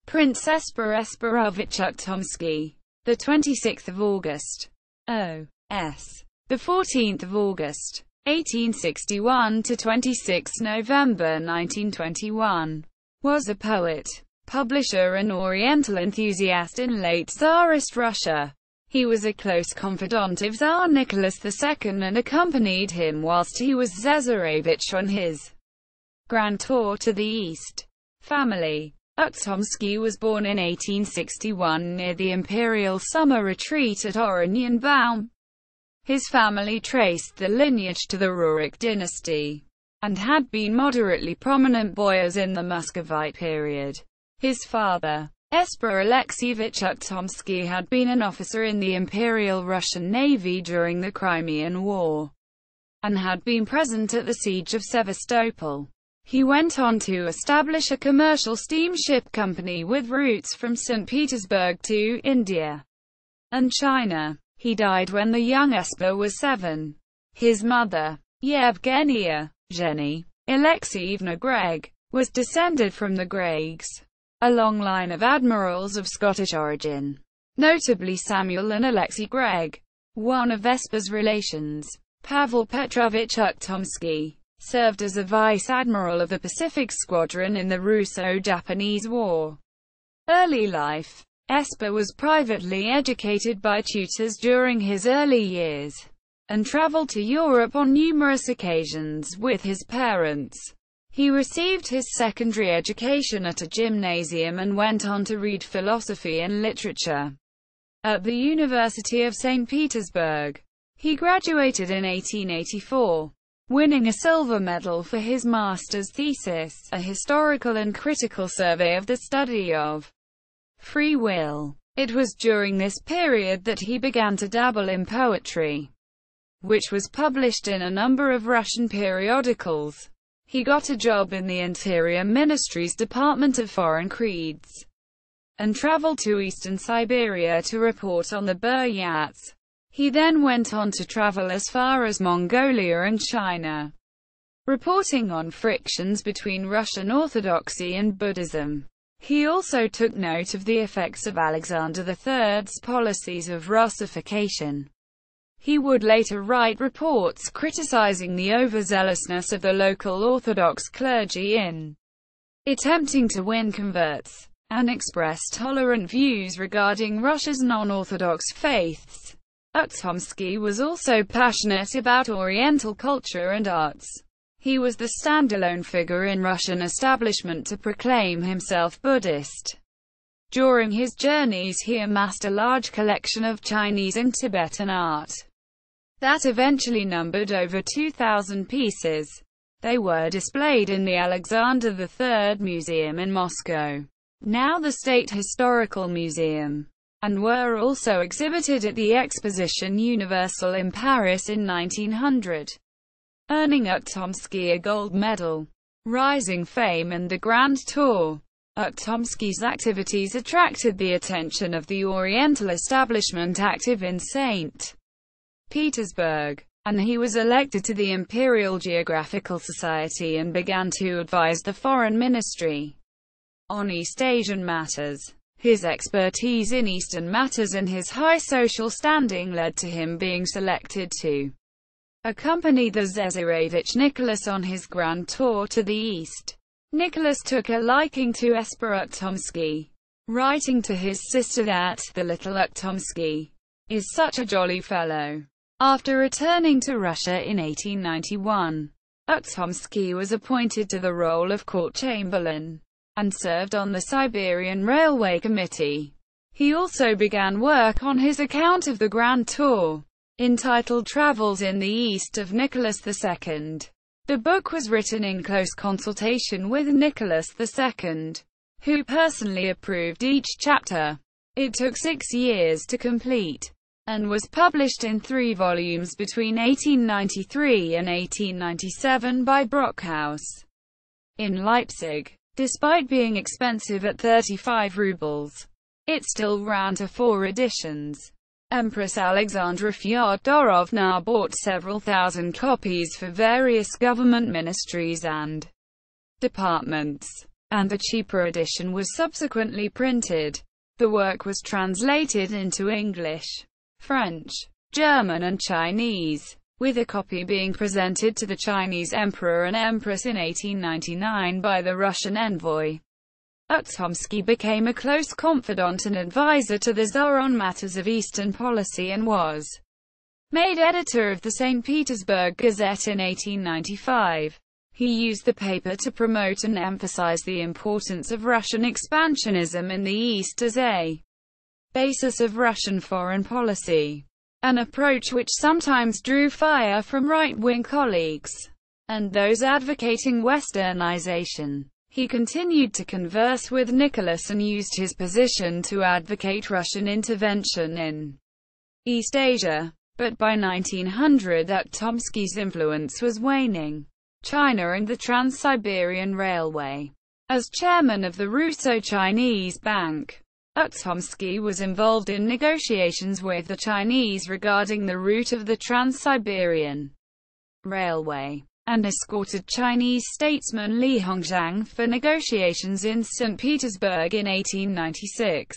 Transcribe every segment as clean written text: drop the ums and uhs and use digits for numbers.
Prince Esper Esperovich Ukhtomsky, the 26th of August. O.S. the 14th of August, 1861 to 26 November 1921, was a poet, publisher and Oriental enthusiast in late Tsarist Russia. He was a close confidant of Tsar Nicholas II and accompanied him whilst he was Tsesarevich on his grand tour to the East. Family. Ukhtomsky was born in 1861 near the imperial summer retreat at Oriental. His family traced the lineage to the Rurik dynasty, and had been moderately prominent boyars in the Muscovite period. His father, Esper Alexeyevich Ukhtomsky, had been an officer in the Imperial Russian Navy during the Crimean War, and had been present at the siege of Sevastopol. He went on to establish a commercial steamship company with routes from St. Petersburg to India and China. He died when the young Esper was 7. His mother, Yevgenia Jenny Alexeyevna Gregg, was descended from the Greggs, a long line of admirals of Scottish origin, notably Samuel and Alexei Gregg. One of Esper's relations, Pavel Petrovich Ukhtomsky, served as a vice-admiral of the Pacific Squadron in the Russo-Japanese War. Early life. Esper was privately educated by tutors during his early years, and traveled to Europe on numerous occasions with his parents. He received his secondary education at a gymnasium and went on to read philosophy and literature at the University of St. Petersburg. He graduated in 1884. Winning a silver medal for his master's thesis, a historical and critical survey of the study of free will. It was during this period that he began to dabble in poetry, which was published in a number of Russian periodicals. He got a job in the Interior Ministry's Department of Foreign Creeds, and traveled to eastern Siberia to report on the Buryats. He then went on to travel as far as Mongolia and China, reporting on frictions between Russian Orthodoxy and Buddhism. He also took note of the effects of Alexander III's policies of Russification. He would later write reports criticizing the overzealousness of the local Orthodox clergy in attempting to win converts, and express tolerant views regarding Russia's non-Orthodox faiths. Ukhtomsky was also passionate about Oriental culture and arts. He was the standalone figure in Russian establishment to proclaim himself Buddhist. During his journeys he amassed a large collection of Chinese and Tibetan art that eventually numbered over 2,000 pieces. They were displayed in the Alexander III Museum in Moscow, now the State Historical Museum, and were also exhibited at the Exposition Universelle in Paris in 1900, earning Ukhtomsky a gold medal. Rising fame and the Grand Tour. Ukhtomsky's activities attracted the attention of the Oriental establishment active in St. Petersburg, and he was elected to the Imperial Geographical Society and began to advise the Foreign Ministry on East Asian matters. His expertise in Eastern matters and his high social standing led to him being selected to accompany the Tsesarevich Nicholas on his grand tour to the East. Nicholas took a liking to Esper Ukhtomsky, writing to his sister that the little Ukhtomsky is such a jolly fellow. After returning to Russia in 1891, Ukhtomsky was appointed to the role of court chamberlain, and served on the Siberian Railway Committee. He also began work on his account of the Grand Tour, entitled Travels in the East of Nicholas II. The book was written in close consultation with Nicholas II, who personally approved each chapter. It took 6 years to complete, and was published in 3 volumes between 1893 and 1897 by Brockhaus in Leipzig. Despite being expensive at 35 rubles, it still ran to 4 editions. Empress Alexandra Fyodorovna bought several thousand copies for various government ministries and departments. and a cheaper edition was subsequently printed. The work was translated into English, French, German and Chinese, with a copy being presented to the Chinese Emperor and Empress in 1899 by the Russian envoy. Ukhtomsky became a close confidant and advisor to the Tsar on matters of Eastern policy and was made editor of the St. Petersburg Gazette in 1895. He used the paper to promote and emphasize the importance of Russian expansionism in the East as a basis of Russian foreign policy, an approach which sometimes drew fire from right-wing colleagues and those advocating westernization. He continued to converse with Nicholas and used his position to advocate Russian intervention in East Asia. But by 1900, Ukhtomsky's influence was waning. China and the Trans-Siberian Railway. As chairman of the Russo-Chinese Bank, Ukhtomsky was involved in negotiations with the Chinese regarding the route of the Trans-Siberian Railway, and escorted Chinese statesman Li Hongzhang for negotiations in St. Petersburg in 1896.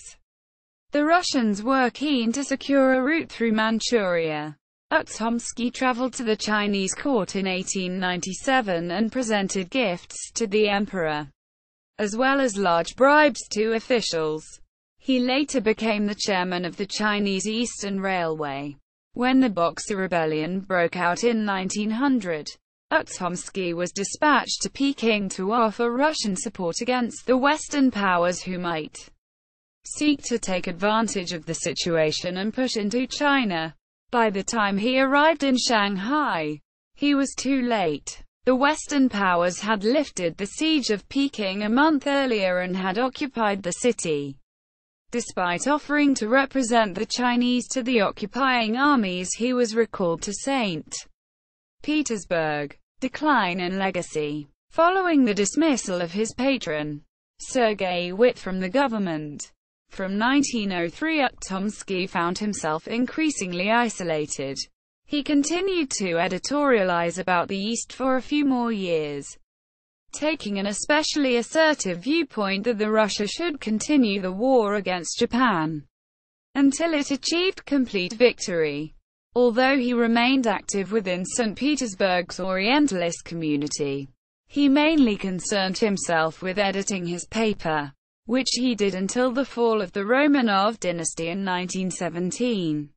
The Russians were keen to secure a route through Manchuria. Ukhtomsky traveled to the Chinese court in 1897 and presented gifts to the emperor, as well as large bribes to officials. He later became the chairman of the Chinese Eastern Railway. When the Boxer Rebellion broke out in 1900, Ukhtomsky was dispatched to Peking to offer Russian support against the Western powers who might seek to take advantage of the situation and push into China. By the time he arrived in Shanghai, he was too late. The Western powers had lifted the siege of Peking a month earlier and had occupied the city. Despite offering to represent the Chinese to the occupying armies, he was recalled to St. Petersburg. Decline and legacy. Following the dismissal of his patron, Sergei Witt, from the government, from 1903, Ukhtomsky found himself increasingly isolated. He continued to editorialize about the East for a few more years, taking an especially assertive viewpoint that Russia should continue the war against Japan until it achieved complete victory. Although he remained active within St. Petersburg's Orientalist community, he mainly concerned himself with editing his paper, which he did until the fall of the Romanov dynasty in 1917.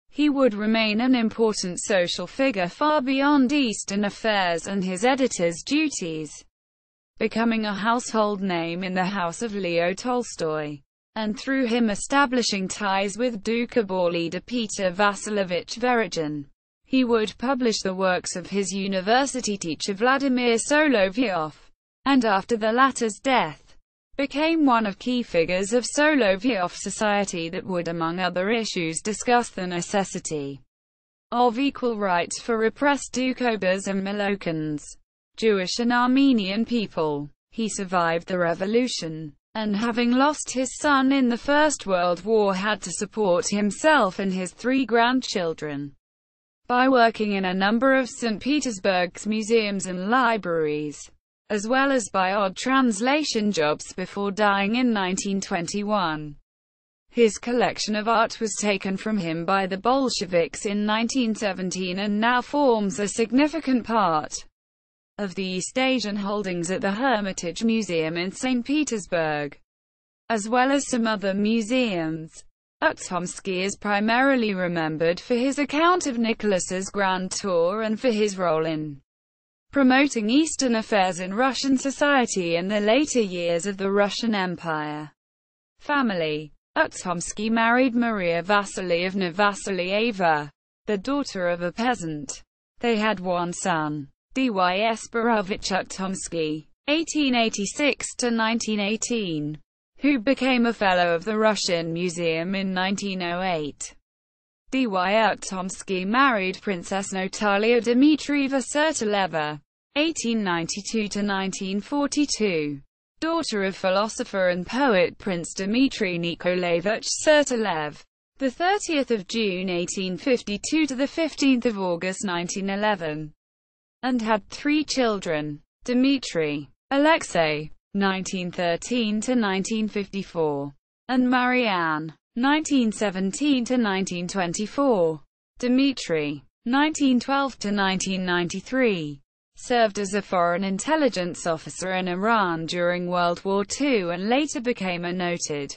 He would remain an important social figure far beyond Eastern affairs and his editor's duties, becoming a household name in the house of Leo Tolstoy, and through him establishing ties with Doukhobor leader Peter Vasilovich Veregin. He would publish the works of his university teacher Vladimir Solovyov, and after the latter's death, became one of key figures of Solovyov's society that would, among other issues, discuss the necessity of equal rights for repressed Doukhobors and Molokans, Jewish and Armenian people. He survived the revolution, and having lost his son in the First World War, had to support himself and his 3 grandchildren by working in a number of St. Petersburg's museums and libraries, as well as by odd translation jobs before dying in 1921. His collection of art was taken from him by the Bolsheviks in 1917 and now forms a significant part of the East Asian holdings at the Hermitage Museum in St. Petersburg, as well as some other museums. Ukhtomsky is primarily remembered for his account of Nicholas's Grand Tour and for his role in promoting Eastern affairs in Russian society in the later years of the Russian Empire. Family. Ukhtomsky married Maria Vasilievna Vasilieva, the daughter of a peasant. They had one son, D.Y. Esperovich Ukhtomsky, 1886–1918, who became a Fellow of the Russian Museum in 1908. D.Y. Ukhtomsky married Princess Natalia Dmitrieva Sertileva, 1892–1942, daughter of philosopher and poet Prince Dmitry Nikolaevich Sertilev, the 30th of June 1852 to the 15th of August 1911, and had 3 children: Dmitry, Alexei, 1913 to 1954, and Marianne, 1917 to 1924. Dmitry, 1912 to 1993, served as a foreign intelligence officer in Iran during World War II and later became a noted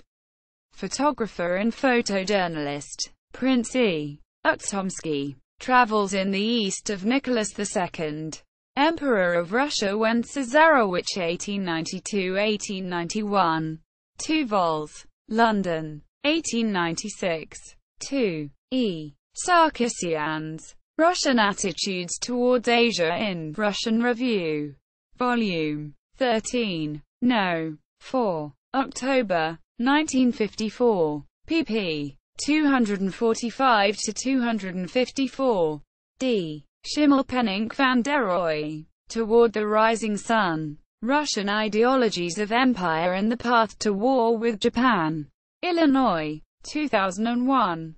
photographer and photojournalist. Prince E. Ukhtomsky travels in the east of Nicholas II, Emperor of Russia, when Tsesarevich 1892-1891. 2 vols. London, 1896. 2. E. Sarkisian's Russian Attitudes Towards Asia in Russian Review, Volume 13, No. 4, October, 1954, pp. 245-254. D. Schimmelpenninck van der Rohe, Toward the Rising Sun, Russian Ideologies of Empire and the Path to War with Japan. Illinois, 2001.